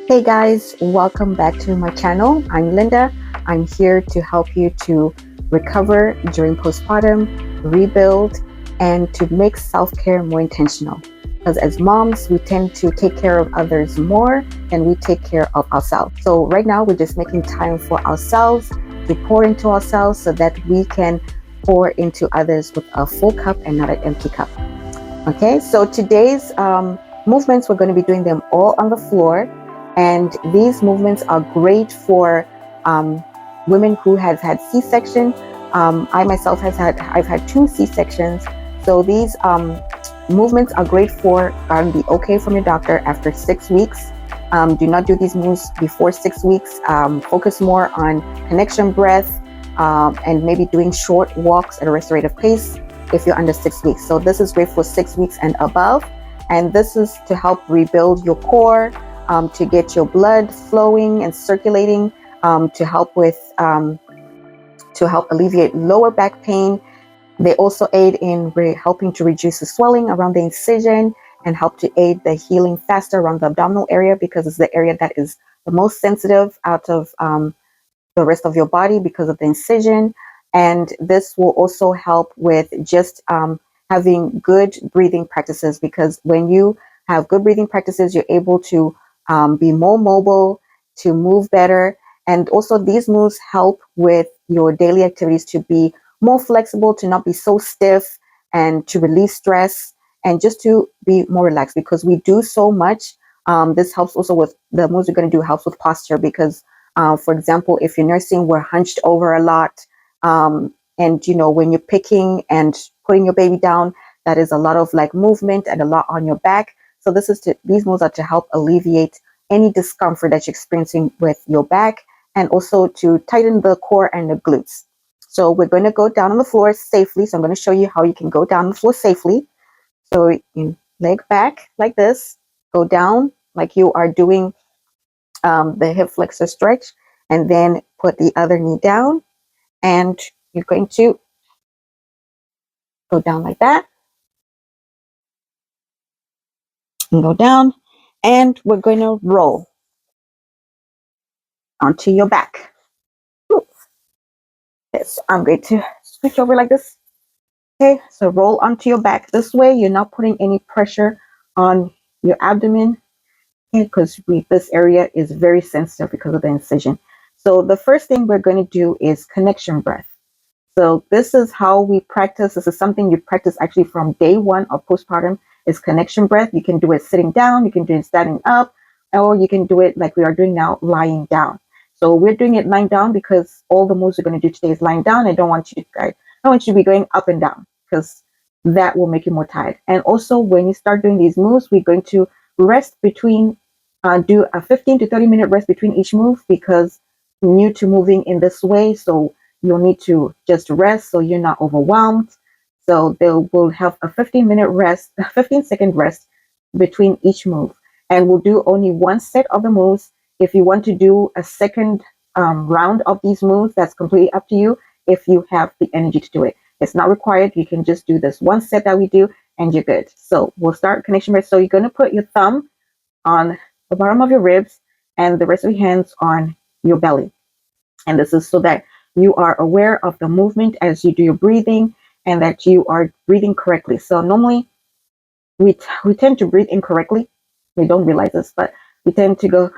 Hey guys, welcome back to my channel. I'm Linda. I'm here to help you to recover during postpartum, rebuild, and to make self-care more intentional. Because as moms, we tend to take care of others more than we take care of ourselves. So right now, we're just making time for ourselves to pour into ourselves so that we can pour into others with a full cup and not an empty cup. Okay, so today's movements, we're going to be doing them all on the floor. And these movements are great for women who have had C-section. I myself I've had 2 C-sections. So these movements are great for the okay from your doctor after 6 weeks. Do not do these moves before 6 weeks. Focus more on connection breath and maybe doing short walks at a restorative pace if you're under 6 weeks. So this is great for 6 weeks and above. And this is to help rebuild your core, to get your blood flowing and circulating, to help alleviate lower back pain. They also aid in helping to reduce the swelling around the incision and help to aid the healing faster around the abdominal area, because it's the area that is the most sensitive out of the rest of your body because of the incision. And this will also help with just having good breathing practices, because when you have good breathing practices, you're able to be more mobile, to move better. And also these moves help with your daily activities to be more flexible, to not be so stiff, and to release stress, and just to be more relaxed, because we do so much. This helps also with the moves we're going to do, helps with posture, because for example, if you're nursing, we're hunched over a lot. And, when you're picking and putting your baby down, that is a lot of like movement and a lot on your back. So these moves are to help alleviate any discomfort that you're experiencing with your back, and also to tighten the core and the glutes. So we're going to go down on the floor safely. So I'm going to show you how you can go down on the floor safely. So you leg back like this, go down like you are doing the hip flexor stretch, and then put the other knee down, and you're going to go down like that and go down, and we're going to roll onto your back. Yes, I'm going to switch over like this. Okay, so roll onto your back. This way you're not putting any pressure on your abdomen, because this area is very sensitive because of the incision. So the first thing we're going to do is connection breath. So this is how we practice. This is something you practice actually from day 1 of postpartum, is connection breath. You can do it sitting down, you can do it standing up, or you can do it like we are doing now, lying down. So we're doing it lying down because all the moves we're going to do today is lying down. I don't want you to be going up and down, because that will make you more tired. And also when you start doing these moves, we're going to rest between, do a 15 to 30 minute rest between each move, because new to moving in this way. So you'll need to just rest so you're not overwhelmed. So they will have a 15-minute rest, a 15-second rest between each move. And we'll do only one set of the moves. If you want to do a second round of these moves, that's completely up to you if you have the energy to do it. It's not required. You can just do this one set that we do and you're good. So we'll start connection breath. So you're going to put your thumb on the bottom of your ribs and the rest of your hands on your belly. And this is so that you are aware of the movement as you do your breathing, and that you are breathing correctly. So normally we tend to breathe incorrectly. We don't realize this, but we tend to go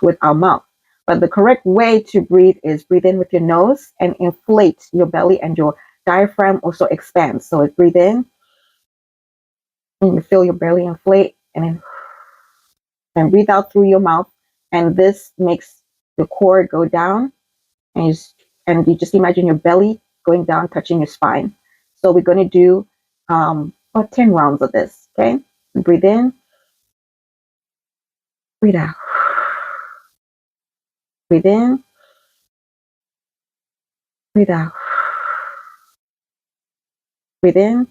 with our mouth. But the correct way to breathe is breathe in with your nose and inflate your belly, and your diaphragm also expands. So it's breathe in and you feel your belly inflate, and then breathe out through your mouth. And this makes the core go down, and you just imagine your belly going down, touching your spine. So we're going to do about 10 rounds of this. Okay, breathe in, breathe out, breathe in, breathe out, breathe in,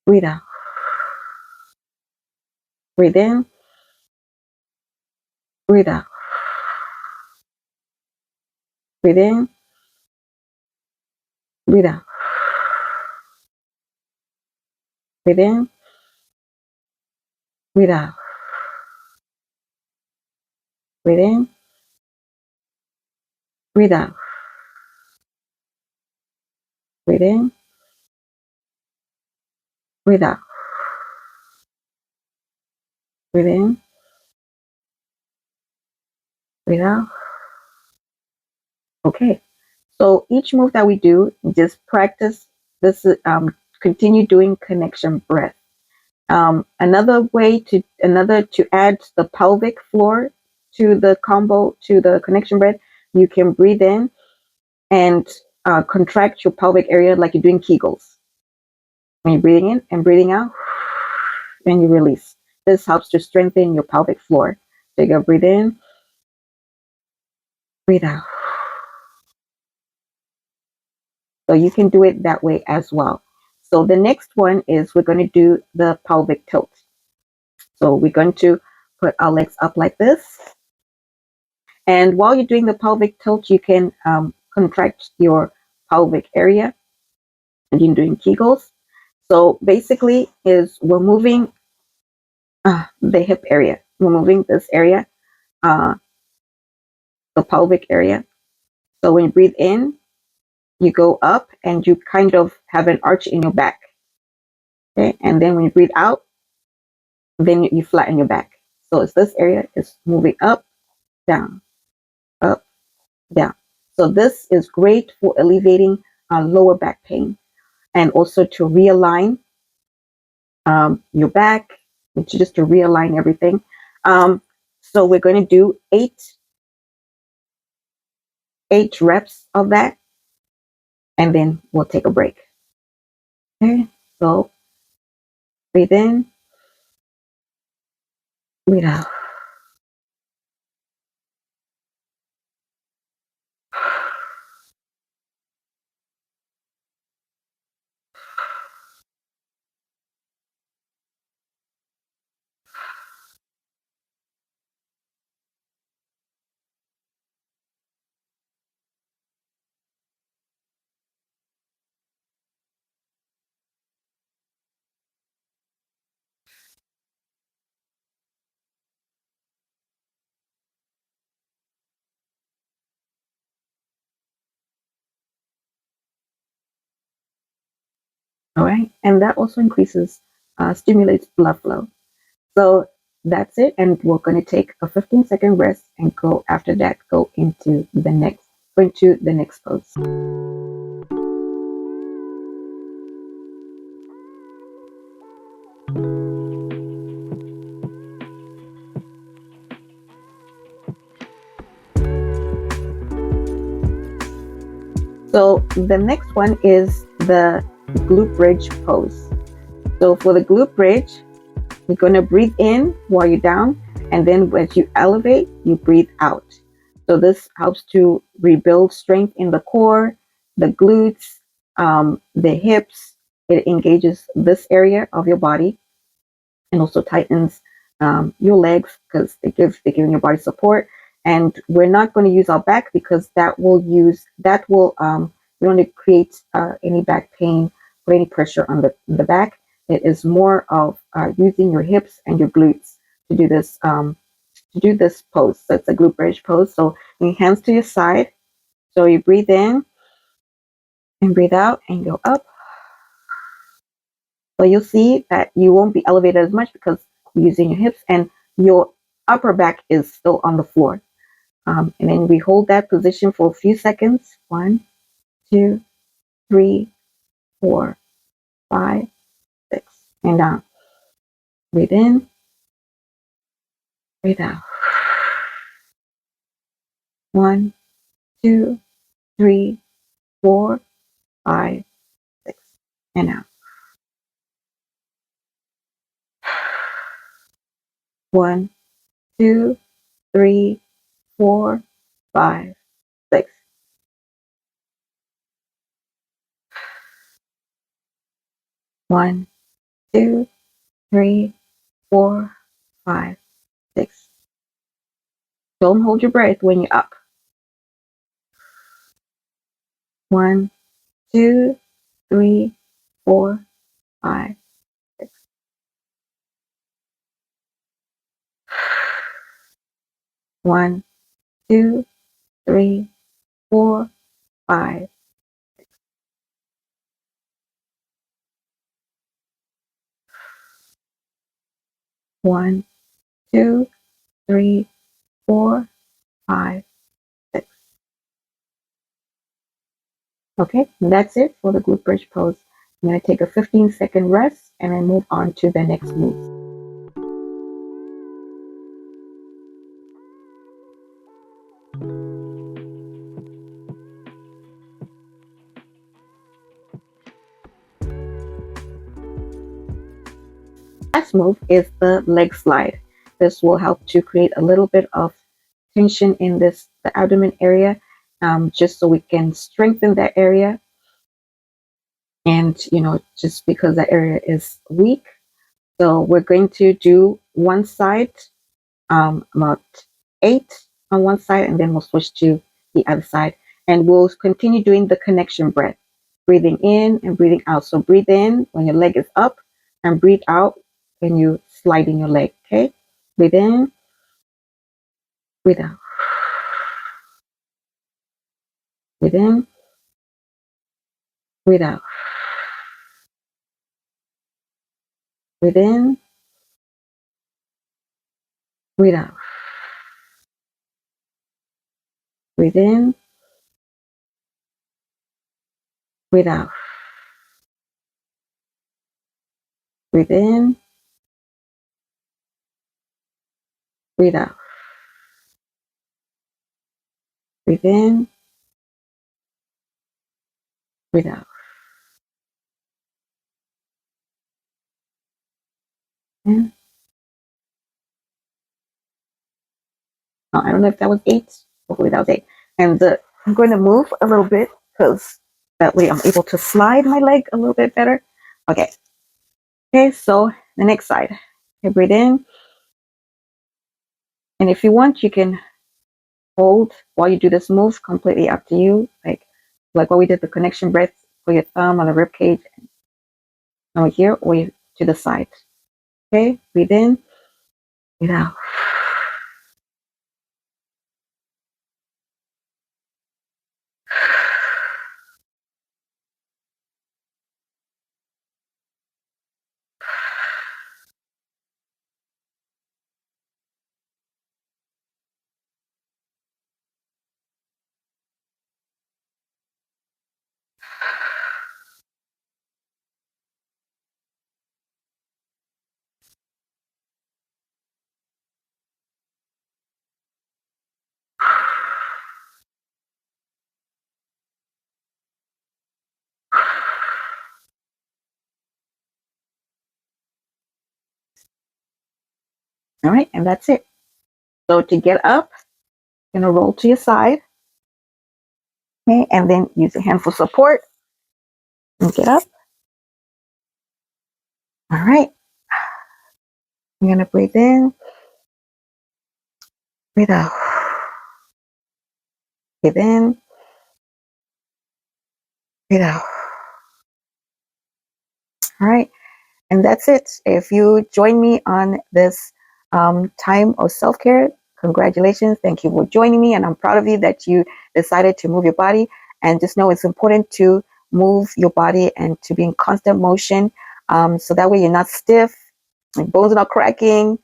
breathe out, breathe in, breathe out, breathe in, breathe out, breathe in, breathe out, Breathe in. Breathe out. Breathe in. Breathe out. Breathe in. Breathe out. Okay. So each move that we do, just practice this. Continue doing connection breath. Another way to add the pelvic floor to the combo, to the connection breath, you can breathe in and contract your pelvic area like you're doing Kegels. When you're breathing in and breathing out, and you release. This helps to strengthen your pelvic floor. So you go breathe in, breathe out. So you can do it that way as well. So the next one is we're going to do the pelvic tilt. So we're going to put our legs up like this. And while you're doing the pelvic tilt, you can contract your pelvic area and you're doing Kegels. So basically is we're moving the hip area. We're moving this area, the pelvic area. So when you breathe in, you go up and you kind of have an arch in your back. Okay, and then when you breathe out, then you flatten your back. So it's this area is moving up, down, up, down. So this is great for alleviating lower back pain and also to realign your back, which is just to realign everything. So we're going to do eight reps of that, and then we'll take a break. Okay, so breathe in, breathe out. All right, and that also stimulates blood flow. So that's it, and we're going to take a 15-second rest and go after that. Go into the next pose. So the next one is the glute bridge pose. So for the glute bridge, you're going to breathe in while you're down, and then as you elevate, you breathe out. So this helps to rebuild strength in the core, the glutes, the hips. It engages this area of your body and also tightens your legs because they're giving your body support. And we're not going to use our back because we don't want to create any back pain or any pressure on the back. It is more of using your hips and your glutes to do this pose. So it's a glute bridge pose. So your hands to your side. So you breathe in and breathe out and go up. So you'll see that you won't be elevated as much because you're using your hips and your upper back is still on the floor. And then we hold that position for a few seconds. 1, 2, 3, 4, 5, 6. And down. Breathe in, breathe out. 1, 2, 3, 4, 5, 6. And out. 1, 2, 3, 4, 5, 6. 1, 2, 3, 4, 5, 6. Don't hold your breath when you're up. 1, 2, 3, 4, 5, 6. 1, 2, 3, 4, 5. 1, 2, 3, 4, 5, 6. Okay, that's it for the glute bridge pose. I'm going to take a 15-second rest and then move on to the next move. Last move is the leg slide. This will help to create a little bit of tension in the abdomen area, just so we can strengthen that area. And just because that area is weak, so we're going to do one side, about 8 on one side, and then we'll switch to the other side, and we'll continue doing the connection breath, breathing in and breathing out. So breathe in when your leg is up, and breathe out when you slide in your leg. Okay, breathe in, breathe out, breathe in, breathe out, breathe in, breathe out, breathe in, breathe out, breathe in, breathe out, breathe in, breathe out. In. I don't know if that was 8. Hopefully that was 8. And I'm going to move a little bit because that way I'm able to slide my leg a little bit better. Okay. Okay, so the next side. Okay, breathe in. And if you want, you can hold while you do this move, completely up to you. Like what we did, the connection breath for your thumb on the rib cage over here, or to the side. Okay, breathe in, breathe out. All right, and that's it. So to get up, you're gonna roll to your side. Okay, and then use your hand for support and get up. All right. You're gonna breathe in, breathe out. Breathe in, breathe out. All right. And that's it. If you join me on this time of self-care, congratulations. Thank you for joining me. And I'm proud of you that you decided to move your body. And just know it's important to move your body and to be in constant motion. So that way you're not stiff, like bones are not cracking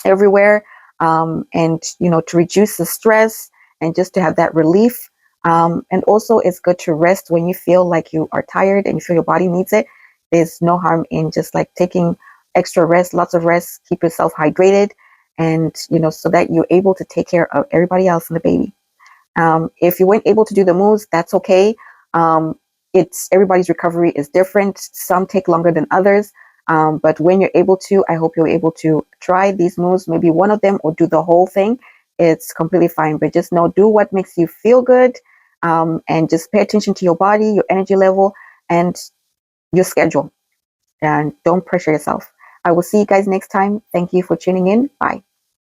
everywhere, and to reduce the stress and just to have that relief, and also it's good to rest when you feel like you are tired and you feel your body needs it. There's no harm in just like taking extra rest, lots of rest, keep yourself hydrated, and so that you're able to take care of everybody else and the baby. If you weren't able to do the moves, that's okay. It's everybody's recovery is different. Some take longer than others. But when you're able to, I hope you're able to try these moves, maybe one of them, or do the whole thing. It's completely fine. But just know, do what makes you feel good, and just pay attention to your body, your energy level, and your schedule. And don't pressure yourself. I will see you guys next time. Thank you for tuning in. Bye.